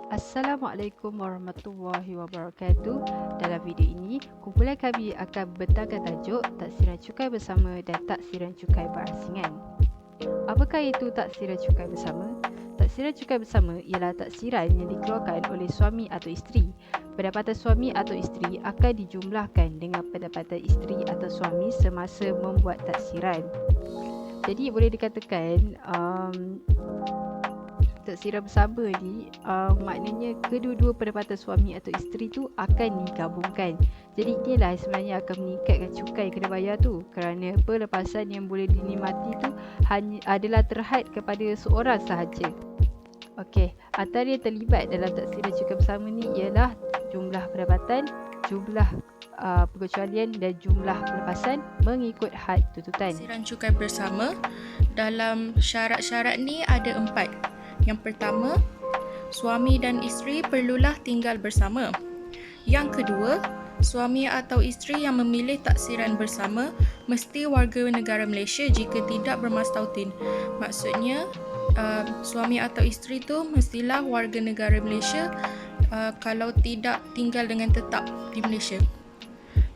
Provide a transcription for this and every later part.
Assalamualaikum warahmatullahi wabarakatuh. Dalam video ini, kumpulan kami akan membentangkan tajuk taksiran cukai bersama dan taksiran cukai berasingan. Apakah itu taksiran cukai bersama? Taksiran cukai bersama ialah taksiran yang dikeluarkan oleh suami atau isteri. Pendapatan suami atau isteri akan dijumlahkan dengan pendapatan isteri atau suami semasa membuat taksiran. Jadi boleh dikatakan taksiran bersama ni maknanya kedua-dua pendapatan suami atau isteri tu akan digabungkan. Jadi inilah sebenarnya akan meningkatkan cukai kena bayar tu, kerana pelepasan yang boleh dinikmati tu hanya adalah terhad kepada seorang sahaja. Okey, antara yang terlibat dalam taksiran cukai bersama ni ialah jumlah pendapatan, jumlah pengecualian dan jumlah pelepasan mengikut had tuntutan. Taksiran cukai bersama dalam syarat-syarat ni ada 4. Yang pertama, suami dan isteri perlulah tinggal bersama. Yang kedua, suami atau isteri yang memilih taksiran bersama mesti warga negara Malaysia jika tidak bermastautin. Maksudnya, suami atau isteri tu mestilah warga negara Malaysia kalau tidak tinggal dengan tetap di Malaysia.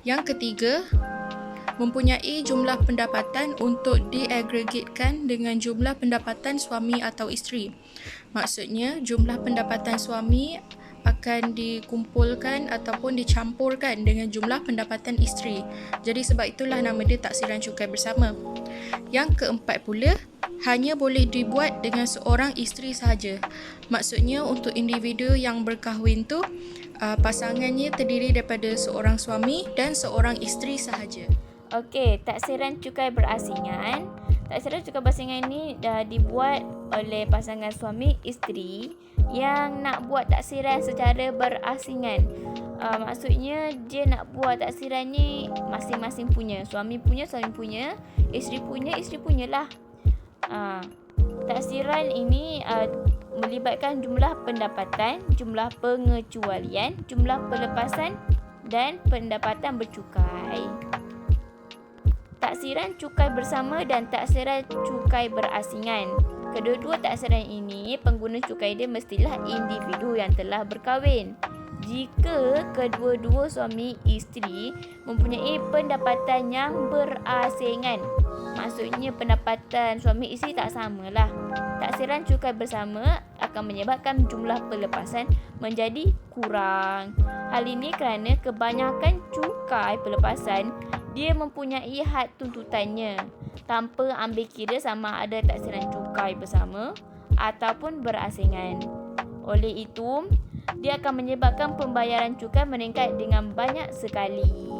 Yang ketiga, mempunyai jumlah pendapatan untuk diagregatkan dengan jumlah pendapatan suami atau isteri. Maksudnya, jumlah pendapatan suami akan dikumpulkan ataupun dicampurkan dengan jumlah pendapatan isteri. Jadi sebab itulah nama dia taksiran cukai bersama. Yang keempat pula, hanya boleh dibuat dengan seorang isteri sahaja. Maksudnya untuk individu yang berkahwin tu, pasangannya terdiri daripada seorang suami dan seorang isteri sahaja. Okey, taksiran cukai berasingan. Taksiran cukai berasingan ni dah dibuat oleh pasangan suami isteri yang nak buat taksiran secara berasingan. Maksudnya dia nak buat taksiran ni masing-masing punya. Suami punya, isteri punya lah. Taksiran ini melibatkan jumlah pendapatan, jumlah pengecualian, jumlah pelepasan dan pendapatan bercukai. Taksiran cukai bersama dan taksiran cukai berasingan. Kedua-dua taksiran ini, pengguna cukai dia mestilah individu yang telah berkahwin. Jika kedua-dua suami isteri mempunyai pendapatan yang berasingan, maksudnya pendapatan suami isteri tak samalah. Taksiran cukai bersama akan menyebabkan jumlah pelepasan menjadi kurang. Hal ini kerana kebanyakan cukai pelepasan dia mempunyai had tuntutannya tanpa ambil kira sama ada taksiran cukai bersama ataupun berasingan. Oleh itu, dia akan menyebabkan pembayaran cukai meningkat dengan banyak sekali.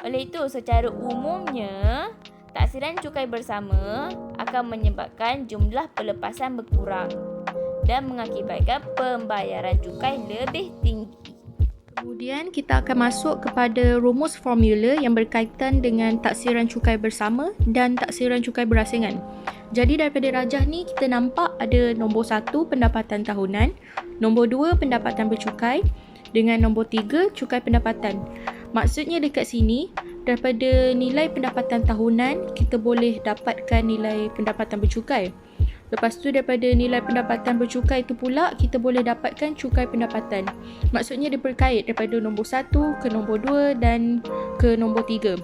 Oleh itu, secara umumnya, taksiran cukai bersama akan menyebabkan jumlah pelepasan berkurang dan mengakibatkan pembayaran cukai lebih tinggi. Kemudian kita akan masuk kepada rumus formula yang berkaitan dengan taksiran cukai bersama dan taksiran cukai berasingan. Jadi daripada rajah ni kita nampak ada nombor 1 pendapatan tahunan, nombor 2 pendapatan bercukai dengan nombor 3 cukai pendapatan. Maksudnya dekat sini daripada nilai pendapatan tahunan kita boleh dapatkan nilai pendapatan bercukai. Lepas tu daripada nilai pendapatan bercukai itu pula kita boleh dapatkan cukai pendapatan. Maksudnya dia berkait daripada nombor 1 ke nombor 2 dan ke nombor 3.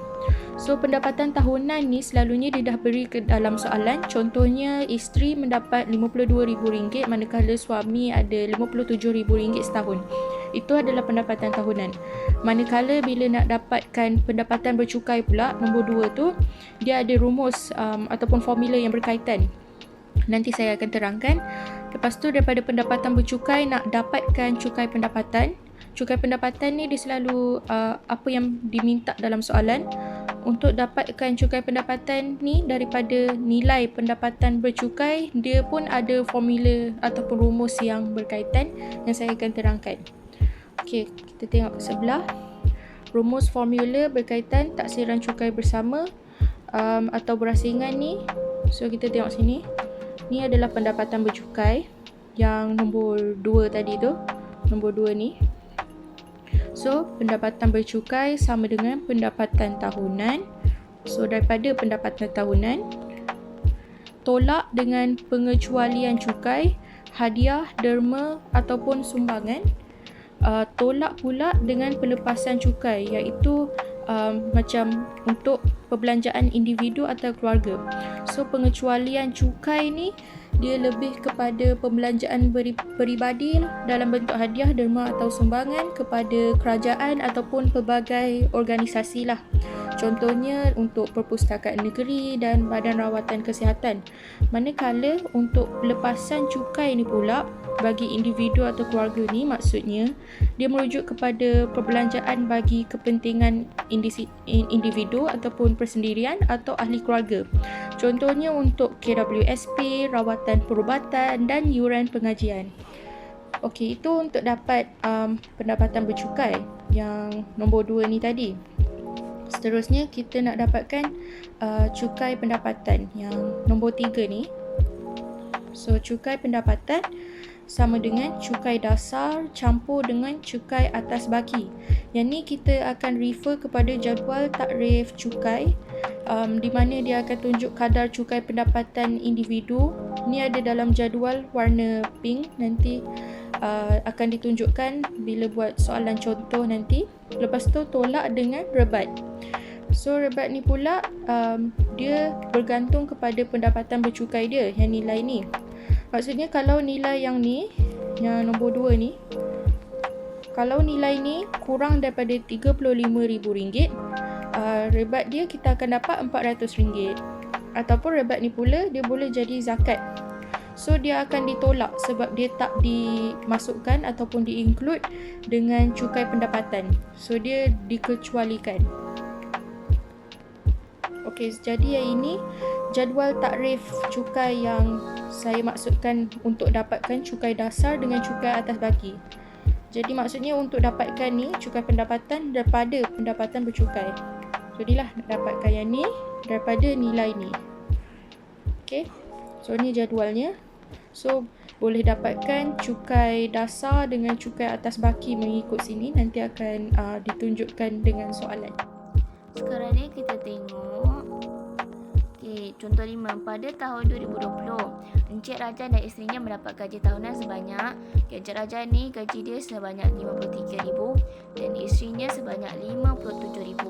So pendapatan tahunan ni selalunya dia dah beri ke dalam soalan. Contohnya isteri mendapat RM52,000 manakala suami ada RM57,000 setahun. Itu adalah pendapatan tahunan. Manakala bila nak dapatkan pendapatan bercukai pula, nombor 2 tu dia ada rumus ataupun formula yang berkaitan. Nanti saya akan terangkan. Lepas tu daripada pendapatan bercukai nak dapatkan cukai pendapatan. Cukai pendapatan ni dia selalu apa yang diminta dalam soalan. Untuk dapatkan cukai pendapatan ni daripada nilai pendapatan bercukai, dia pun ada formula ataupun rumus yang berkaitan yang saya akan terangkan. Okey, kita tengok sebelah. Rumus formula berkaitan taksiran cukai bersama atau berasingan ni. So kita tengok sini. Ni adalah pendapatan bercukai yang nombor 2 tadi tu. Nombor 2 ni. So, pendapatan bercukai sama dengan pendapatan tahunan. So, daripada pendapatan tahunan, tolak dengan pengecualian cukai hadiah, derma ataupun sumbangan. Tolak pula dengan pelepasan cukai, iaitu macam untuk perbelanjaan individu atau keluarga. So pengecualian cukai ni dia lebih kepada pembelanjaan peribadi dalam bentuk hadiah, derma atau sumbangan kepada kerajaan ataupun pelbagai organisasi lah. Contohnya untuk perpustakaan negeri dan badan rawatan kesihatan. Manakala untuk pelepasan cukai ni pula bagi individu atau keluarga ni, maksudnya dia merujuk kepada perbelanjaan bagi kepentingan individu ataupun persendirian atau ahli keluarga. Contohnya untuk KWSP, rawatan perubatan dan yuran pengajian. Okey, itu untuk dapat pendapatan bercukai yang nombor 2 ni tadi. Seterusnya kita nak dapatkan cukai pendapatan yang nombor 3 ni. So cukai pendapatan sama dengan cukai dasar campur dengan cukai atas baki. Yang ni kita akan refer kepada jadual takrif cukai, di mana dia akan tunjuk kadar cukai pendapatan individu. Ni ada dalam jadual warna pink, nanti akan ditunjukkan bila buat soalan contoh nanti. Lepas tu tolak dengan rebat. So rebat ni pula dia bergantung kepada pendapatan bercukai dia, yang nilai ni. Maksudnya kalau nilai yang ni, yang nombor 2 ni, kalau nilai ni kurang daripada RM35,000, rebat dia kita akan dapat RM400. Ataupun rebat ni pula dia boleh jadi zakat. So dia akan ditolak sebab dia tak dimasukkan ataupun di-include dengan cukai pendapatan. So dia dikecualikan. Okey, jadi yang ini jadual takrif cukai yang saya maksudkan untuk dapatkan cukai dasar dengan cukai atas baki. Jadi maksudnya untuk dapatkan ni cukai pendapatan daripada pendapatan bercukai. Jadilah nak dapatkan yang ni daripada nilai ni. Okey. So ni jadualnya. So boleh dapatkan cukai dasar dengan cukai atas baki mengikut sini, nanti akan ditunjukkan dengan soalan. Sekarang ni kita tengok contoh 5. Pada tahun 2020, Encik Rajan dan isterinya mendapat gaji tahunan sebanyak, Encik Rajan ni gaji dia sebanyak RM53,000 dan isterinya sebanyak RM57,000.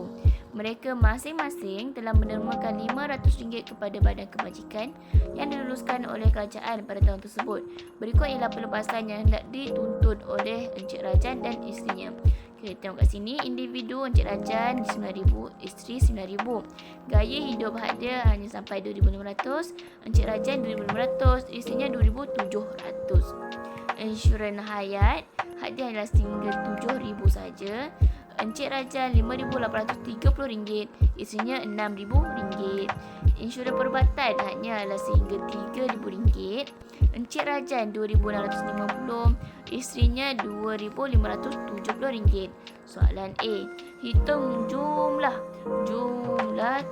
Mereka masing-masing telah mendermakan RM500 kepada badan kebajikan yang diluluskan oleh kerajaan pada tahun tersebut. Berikut ialah pelepasan yang hendak dituntut oleh Encik Rajan dan isterinya. Okay, tengok kat sini, individu Encik Rajan RM9,000, isteri RM9,000. Gaya hidup had dia hanya sampai RM2,500, Encik Rajan RM2,500, isterinya RM2,700. Insurans hayat had dia adalah sehingga RM7,000 saja. Encik Rajan RM5,830, isterinya RM6,000. Insurans perubatan hadnya adalah sehingga RM3,000. Encik Rajan RM2,650, isterinya RM2,570. Soalan A. Hitung jumlah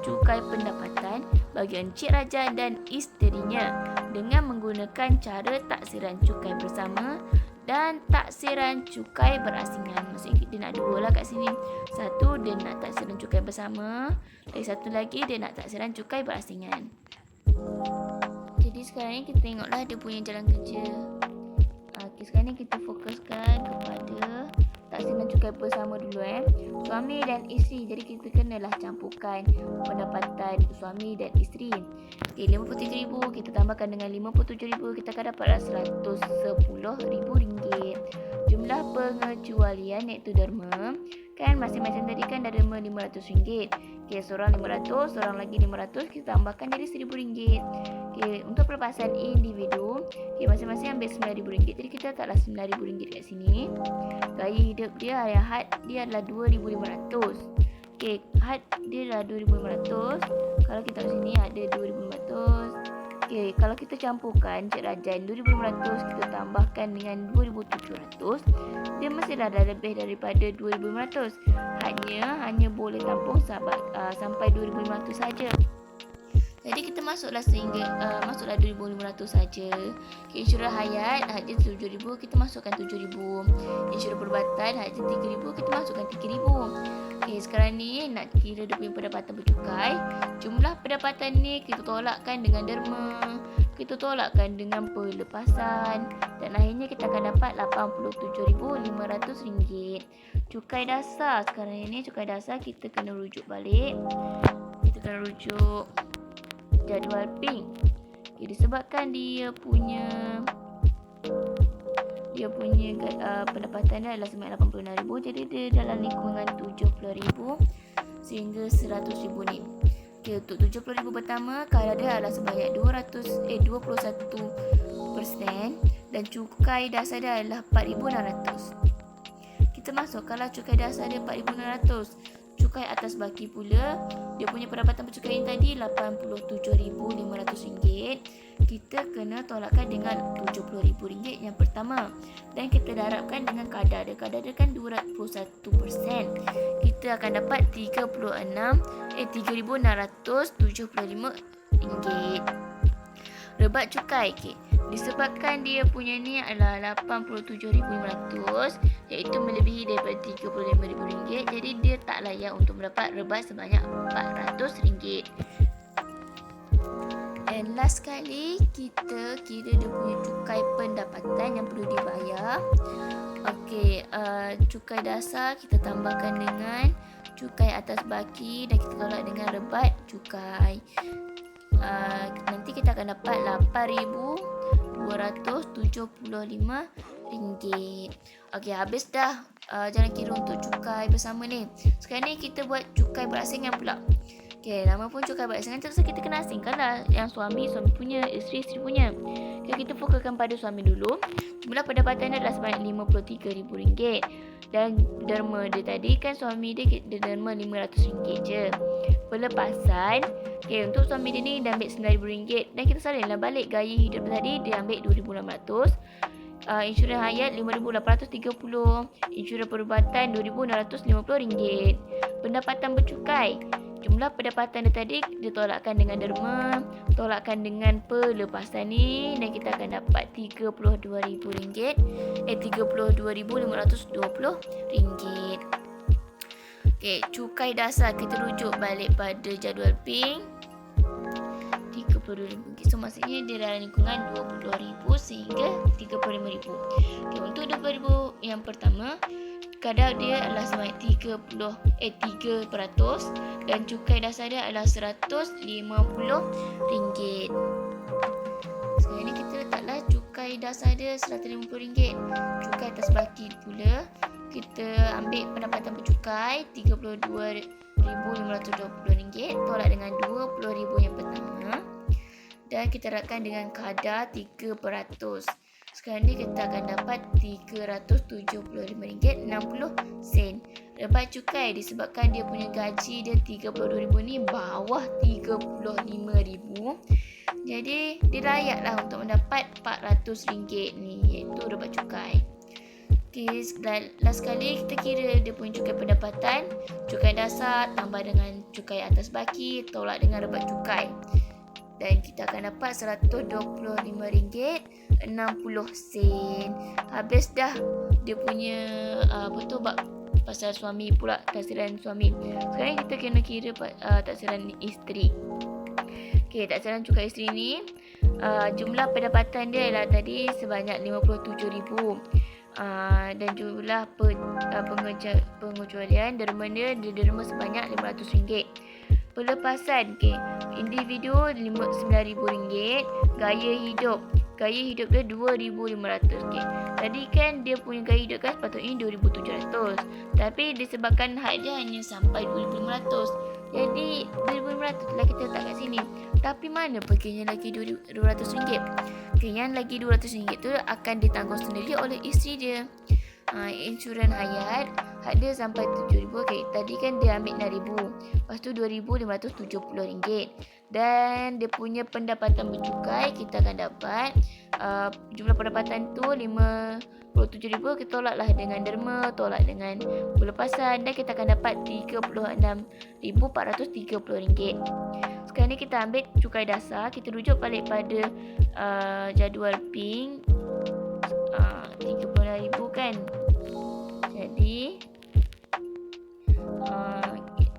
cukai pendapatan bagi Encik Rajan dan isterinya dengan menggunakan cara taksiran cukai bersama dan taksiran cukai berasingan. Maksudnya dia nak dua lah kat sini. Satu dia nak taksiran cukai bersama, dan satu lagi dia nak taksiran cukai berasingan. Jadi sekarang ni kita tengoklah dia punya jalan kerja. Okay, sekarang ni kita fokuskan kepada taksiran cukai bersama dulu. Suami dan isteri. Jadi kita kenalah campurkan pendapatan suami dan isteri. Okay, RM53,000 kita tambahkan dengan RM57,000, kita akan dapat RM110,000. Jumlah pengecualian iaitu derma. Kan masing-masing tadi kan dah derma RM500. Okay, seorang RM500, seorang lagi RM500, kita tambahkan jadi RM1,000. Okay, untuk pelepasan individu, okay, masing-masing ambil RM9,000. Jadi kita letaklah RM9,000 kat sini. Gaya hidup dia, had dia adalah RM2,500. Okay, had dia adalah RM2,500. Kalau kita kat sini ada RM2,500. Okay, kalau kita campurkan Encik Rajan RM2,500, kita tambahkan dengan RM2,700, dia mesti dah lebih daripada RM2,500. Hanya boleh tampung sampai RM2,500 saja. Jadi kita masuklah RM2,500 saja. Okay, insurans hayat had dia RM7,000, kita masukkan RM7,000. Insurans perubatan had dia RM3,000, kita masukkan RM3,000. Okay, sekarang ni nak kira dia punya pendapatan bercukai. Jumlah pendapatan ni kita tolakkan dengan derma. kita tolakkan dengan pelepasan dan akhirnya kita akan dapat RM87,500. Cukai dasar sekarang ini, cukai dasar kita kena rujuk balik. Kita kena rujuk jadual pink. Okay, disebabkan dia punya pendapatan dia adalah sebanyak RM86,000, jadi dia dalam lingkungan RM70,000 sehingga RM100,000 ni. Okay, untuk RM70,000 pertama, kadar dia adalah sebanyak 21% dan cukai dasar dia adalah RM4,600. Kita masukkanlah cukai dasar dia RM4,600. Cukai atas baki pula, dia punya pendapatan bercukai tadi RM87,500. Kita kena tolakkan dengan RM70,000 yang pertama. Dan kita darabkan dengan kadar dia. Kadar dia kan 21%. Kita akan dapat RM3,675. Rebat cukai. Okay. Disebabkan dia punya ni adalah RM87,500, iaitu melebihi daripada RM35,000, jadi dia tak layak untuk mendapat rebat sebanyak RM400. And last sekali, kita kira dia punya cukai pendapatan yang perlu dibayar. Okey, cukai dasar kita tambahkan dengan cukai atas baki dan kita tolak dengan rebat cukai. Nanti kita akan dapat RM8,275. Okey, habis dah jalan kira untuk cukai bersama ni. Sekarang ni kita buat cukai berasingan pula. Okey, nama pun cukai berasingan, terus kita kena asingkan lah yang suami punya, isteri punya. Okay, kita fokuskan pada suami dulu. Jumlah pendapatan dia adalah sebanyak RM53,000. Dan derma dia tadi kan suami dia derma RM500 je. Pelepasan, okay, untuk suami dia ni dia ambil RM9,000 dan kita salinlah balik gaya hidup tadi, dia ambil RM2,600. Insurans hayat RM5,830. Insurans perubatan RM2,650. Pendapatan bercukai, jumlah pendapatan dia tadi dia tolakkan dengan derma, tolakkan dengan pelepasan ni dan kita akan dapat RM32,520. Okey, cukai dasar kita rujuk balik pada jadual pink. RM32,000. So maksudnya dia dalam lingkungan RM22,000 sehingga RM35,000. Okey, untuk RM20,000 yang pertama, kadar dia adalah sebanyak 3% dan cukai dasar dia adalah RM150. Sekarang ni kita letaklah cukai dasar dia RM150. Cukai atas baki pula, kita ambil pendapatan bercukai RM32,520, tolak dengan RM20,000 yang pertama dan kita rakam dengan kadar 3%. Sekarang ni kita akan dapat RM375.60. Rebat cukai disebabkan dia punya gaji dia RM32,000 ni bawah RM35,000. Jadi dia layaklah untuk mendapat RM400 ni, iaitu rebat cukai. Okay, last sekali kita kira dia punya cukai pendapatan. Cukai dasar tambah dengan cukai atas baki, tolak dengan rebat cukai. Dan kita akan dapat RM125.60. Habis dah dia punya pasal suami pula, taksiran suami. Sekarang kita kena kira taksiran isteri. Okey, taksiran cukai isteri ni jumlah pendapatan dia adalah tadi sebanyak RM57,000. Dan jumlah pengecualian derma dia derma sebanyak RM500. Pelepasan, okay, individu RM9,000. Gaya hidup dia RM2,500. Okay. Tadi kan dia punya gaya hidup kan sepatutnya RM2,700, tapi disebabkan had dia hanya sampai RM2,500, jadi RM2,500 telah kita letak kat sini. Tapi mana perginya lagi RM200? Okay, yang lagi RM200 tu akan ditanggung sendiri oleh isteri dia. Insurans hayat hak dia sampai RM7,000. Okay, tadi kan dia ambil RM6,000, lepas tu RM2,570. Dan dia punya pendapatan bercukai kita akan dapat jumlah pendapatan tu RM57,000. Kita tolaklah dengan derma, tolak dengan pelepasan dan kita akan dapat RM36,430. Sekarang ni kita ambil cukai dasar, kita rujuk balik pada jadual pink. RM36,000 kan. Jadi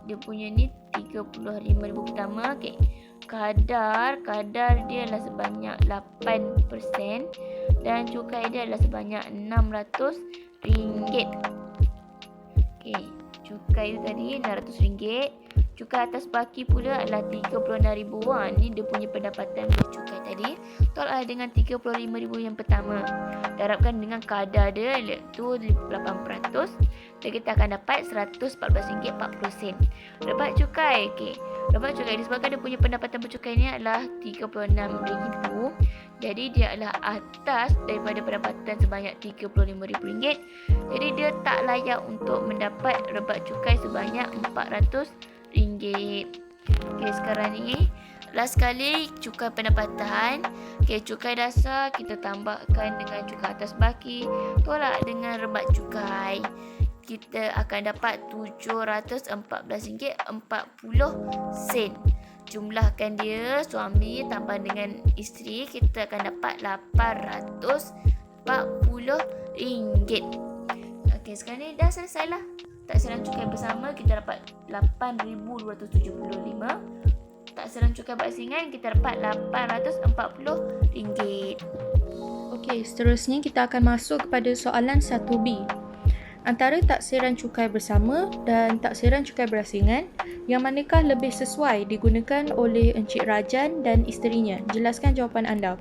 dia punya ni RM35,000 pertama. Okay. kadar dia adalah sebanyak 8% dan cukai dia adalah sebanyak RM600. Okey, cukai tu tadi RM600. Cukai atas baki pula adalah RM36,000. Ni dia punya pendapatan bercukai tadi. Tolaklah dengan RM35,000 yang pertama. Darabkan dengan kadar dia iaitu 8%. Dan kita akan dapat RM114.40. Lepas cukai. Okey. Lepas cukai disebabkan dia punya pendapatan bercukai ni adalah RM36,000. Jadi dia adalah atas daripada pendapatan sebanyak RM35,000. Jadi dia tak layak untuk mendapat rebat cukai sebanyak RM400. Okey, sekarang ni last sekali cukai pendapatan. Okey, cukai dasar kita tambahkan dengan cukai atas baki, tolak dengan rebat cukai. Kita akan dapat RM714.40. Jumlahkan dia, suami tambah dengan isteri, kita akan dapat RM840. Okey, sekarang ni dah selesai lah. Taksiran cukai bersama kita dapat RM8,275. Taksiran cukai berasingan kita dapat RM840. Okey, seterusnya kita akan masuk kepada soalan 1B. Antara taksiran cukai bersama dan taksiran cukai berasingan, yang manakah lebih sesuai digunakan oleh Encik Rajan dan isterinya? Jelaskan jawapan anda.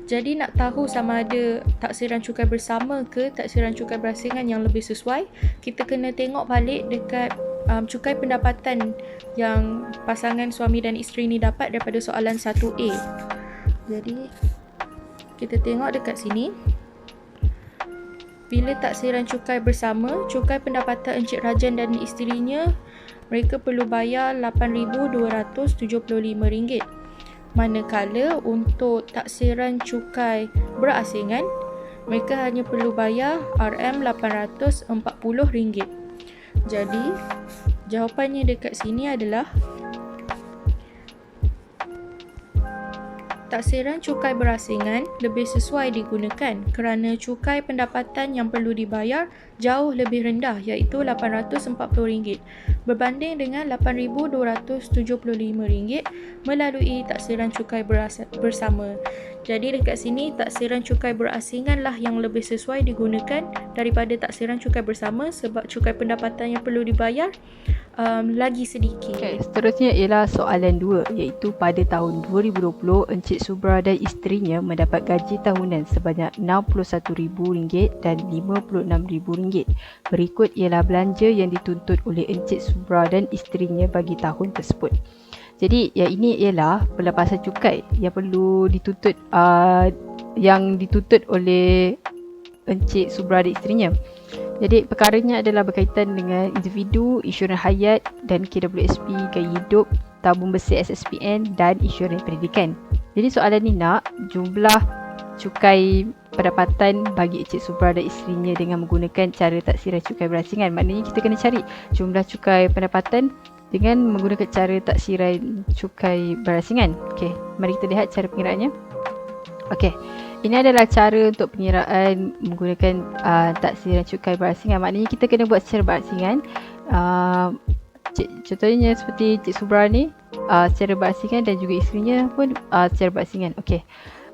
Jadi nak tahu sama ada taksiran cukai bersama ke taksiran cukai berasingan yang lebih sesuai, kita kena tengok balik dekat cukai pendapatan yang pasangan suami dan isteri ni dapat daripada soalan 1A. Jadi kita tengok dekat sini. Bila taksiran cukai bersama, cukai pendapatan Encik Rajan dan isterinya, mereka perlu bayar RM8,275. Manakala untuk taksiran cukai berasingan, mereka hanya perlu bayar RM840. Jadi, jawapannya dekat sini adalah taksiran cukai berasingan lebih sesuai digunakan kerana cukai pendapatan yang perlu dibayar jauh lebih rendah iaitu RM840 berbanding dengan RM8,275 melalui taksiran cukai bersama. Jadi dekat sini taksiran cukai berasinganlah yang lebih sesuai digunakan daripada taksiran cukai bersama sebab cukai pendapatan yang perlu dibayar lagi sedikit. Okay, seterusnya ialah soalan 2 iaitu pada tahun 2020 Encik Subra dan isterinya mendapat gaji tahunan sebanyak RM61,000 dan RM56,000. Berikut ialah belanja yang dituntut oleh Encik Subra dan isterinya bagi tahun tersebut. Jadi yang ini ialah pelepasan cukai yang perlu dituntut oleh Encik Subra dan isterinya. Jadi perkaranya adalah berkaitan dengan individu, insurans hayat dan KWSP, gaya hidup, tabung besi SSPN dan insurans pendidikan. Jadi soalan ni nak jumlah cukai pendapatan bagi Encik Subra dan isterinya dengan menggunakan cara taksiran cukai berasingan. Maknanya kita kena cari jumlah cukai pendapatan dengan menggunakan cara taksiran cukai berasingan. Okey, mari kita lihat cara pengiraannya. Okey. Ini adalah cara untuk pengiraan menggunakan taksiran cukai berasingan. Maknanya kita kena buat secara berasingan. Contohnya seperti Cik Subra ni secara berasingan dan juga isterinya pun secara berasingan. Okey.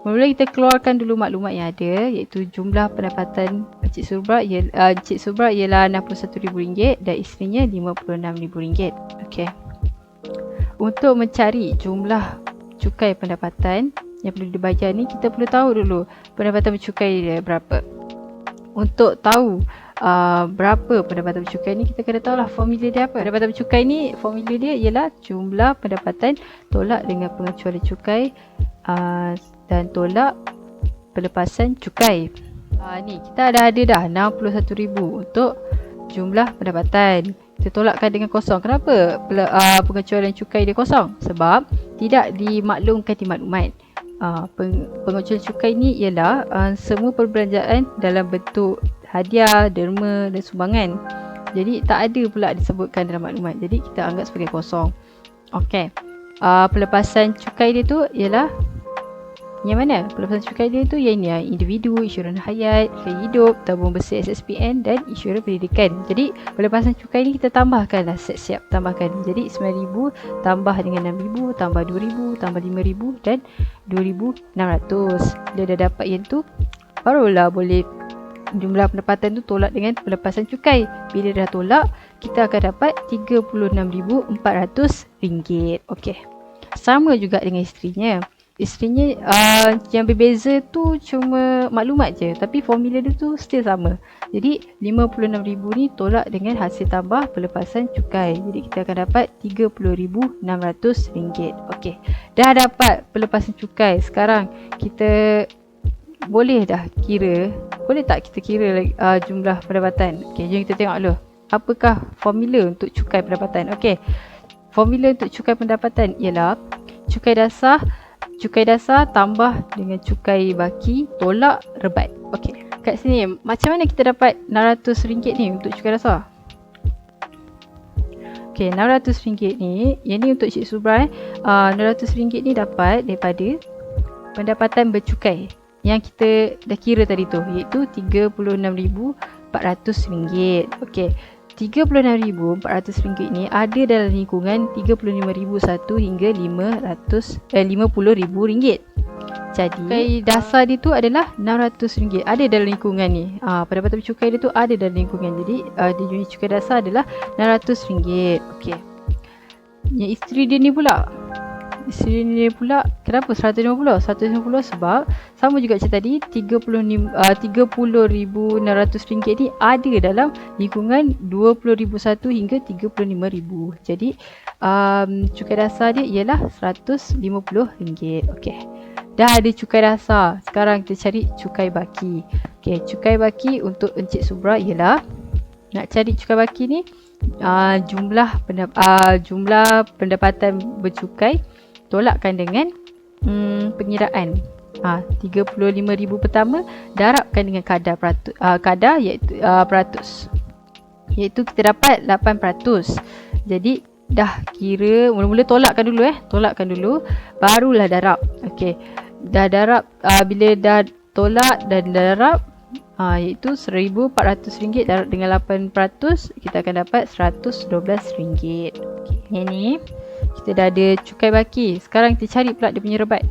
Mula kita keluarkan dulu maklumat yang ada iaitu jumlah pendapatan Cik Subra ialah RM61,000 dan isterinya RM56,000. Okey. Untuk mencari jumlah cukai pendapatan yang perlu dibayar ni, kita perlu tahu dulu pendapatan bercukai dia berapa. Untuk tahu berapa pendapatan bercukai ni, kita kena tahulah formula dia apa. Pendapatan bercukai ni formula dia ialah jumlah pendapatan tolak dengan pengecualian cukai dan tolak pelepasan cukai. Ni kita dah ada dah RM61,000 untuk jumlah pendapatan. Kita tolakkan dengan kosong. Kenapa pengecualian cukai dia kosong? Sebab tidak dimaklumkan di maklumat. Pengecualian cukai ni ialah semua perbelanjaan dalam bentuk hadiah, derma dan sumbangan. Jadi tak ada pula disebutkan dalam maklumat. Jadi kita anggap sebagai kosong. Okey. Pelepasan cukai dia tu ialah Yang mana? Pelepasan cukai dia tu yang ni, individu, insurans hayat, hidup, tabung bersih SSPN dan insurans pendidikan. Jadi pelepasan cukai ni kita tambahkan lah, siap-siap tambahkan. Jadi 9,000 tambah dengan 6,000 tambah 2,000 tambah 5,000 dan 2,600. Bila dah dapat yang tu, barulah boleh jumlah pendapatan tu tolak dengan pelepasan cukai. Bila dah tolak, kita akan dapat RM36,400. Okey. Sama juga dengan isterinya. Isterinya yang berbeza tu cuma maklumat je, tapi formula dia tu still sama. Jadi 56,000 ni tolak dengan hasil tambah pelepasan cukai. Jadi kita akan dapat RM30,600. Okey. Dah dapat pelepasan cukai. Sekarang kita boleh dah kira. Boleh tak kita kira jumlah pendapatan? Okey, jom kita tengok dulu. Apakah formula untuk cukai pendapatan? Okey. Formula untuk cukai pendapatan ialah cukai dasar tambah dengan cukai baki tolak rebat. Okey. Kat sini macam mana kita dapat RM600 ni untuk cukai dasar? Okey, RM600 ni, yang ni untuk Cik Subra RM600 ni dapat daripada pendapatan bercukai yang kita dah kira tadi tu, iaitu RM36,400. Okey. RM36,400 ni ada dalam lingkungan RM35,001 hingga RM50,000. Jadi cukai dasar dia tu adalah RM600. Ada dalam lingkungan ni. Pendapatan bercukai dia tu ada dalam lingkungan. Jadi dia punya cukai dasar adalah RM600. Okey. Yang isteri dia ni pula. Isteri dia pula kenapa 150? 150 sebab sama juga macam tadi, RM30,600 ni ada dalam lingkungan RM20,001 hingga RM35,000. Jadi cukai dasar dia ialah RM150. Okey. Dah ada cukai dasar. Sekarang kita cari cukai baki. Okey, cukai baki untuk Encik Subra ialah, nak cari cukai baki ni jumlah pendapatan bercukai tolakkan dengan pengiraan. 35,000 pertama darabkan dengan kadar iaitu peratus. Iaitu kita dapat 8%. Jadi dah kira, mula-mula tolakkan dulu barulah darab. Okey. Dah darab, bila dah tolak dan darab iaitu RM1,400 darab dengan 8%, kita akan dapat RM112. Okey. Yang ni kita dah ada cukai baki. Sekarang kita cari pula dia punya rebat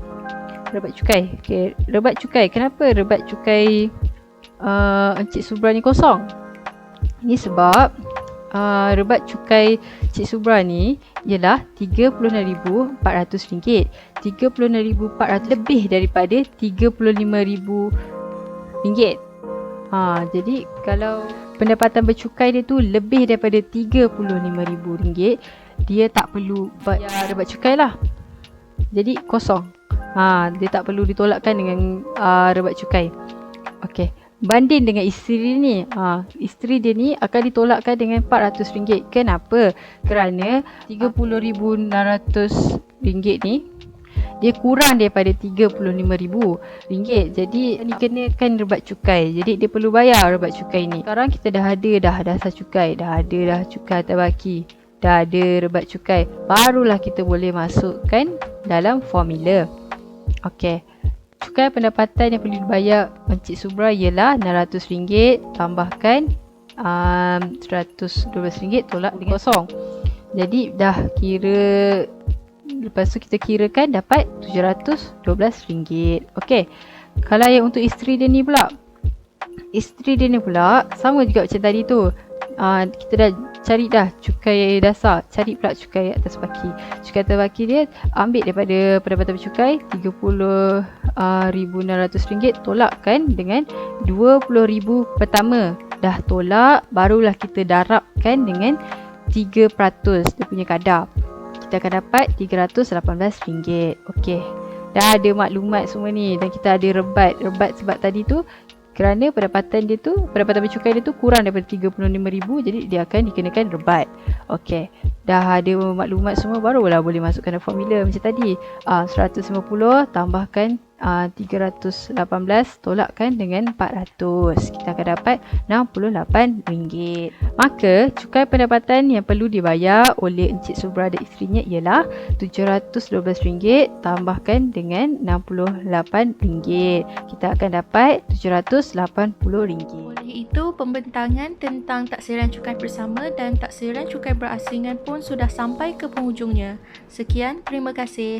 cukai. Okey, rebat cukai. Kenapa rebat cukai Encik Subra ni kosong? Ini sebab rebat cukai Cik Subra ni ialah RM36,400. RM36,400 lebih daripada RM35,000. Jadi kalau pendapatan bercukai dia tu lebih daripada RM35,000, dia tak perlu bayar rebat cukai lah. Jadi kosong. Dia tak perlu ditolakkan dengan rebat cukai. Okey. Banding dengan isteri ni, isteri dia ni akan ditolakkan dengan RM400. Kenapa? Kerana RM30,600 ni dia kurang daripada RM35,000. Jadi dikenakan rebat cukai. Jadi dia perlu bayar rebat cukai ni. Sekarang kita dah ada dasar cukai, dah ada cukai atas baki, dah ada rebat cukai, barulah kita boleh masukkan dalam formula. Okey. Cukai pendapatan yang perlu dibayar Encik Subra ialah RM600 tambahkan RM112 tolak dengan kosong. Jadi dah kira, lepas tu kita kirakan dapat RM712. Okey. Kalau yang untuk isteri dia ni pula, sama juga macam tadi tu. Kita dah cari cukai dasar, cari pula cukai atas baki. Cukai atas baki dia ambil daripada pendapatan bercukai RM30,600, tolakkan dengan RM20,000 pertama. Dah tolak, barulah kita darabkan dengan 3% dia punya kadar. Kita akan dapat RM318. Okey. Dah ada maklumat semua ni dan kita ada rebat sebab tadi tu kerana pendapatan bercukai dia tu kurang daripada RM35,000, jadi dia akan dikenakan rebat. Okey. Dah ada maklumat semua, barulah boleh masukkan formula macam tadi. 150 tambahkan 318 tolakkan dengan 400. Kita akan dapat RM68. Maka cukai pendapatan yang perlu dibayar oleh Encik Subra dan isterinya ialah RM712 tambahkan dengan RM68. Kita akan dapat RM780. Oleh itu, pembentangan tentang taksiran cukai bersama dan taksiran cukai berasingan pun sudah sampai ke penghujungnya. Sekian, terima kasih.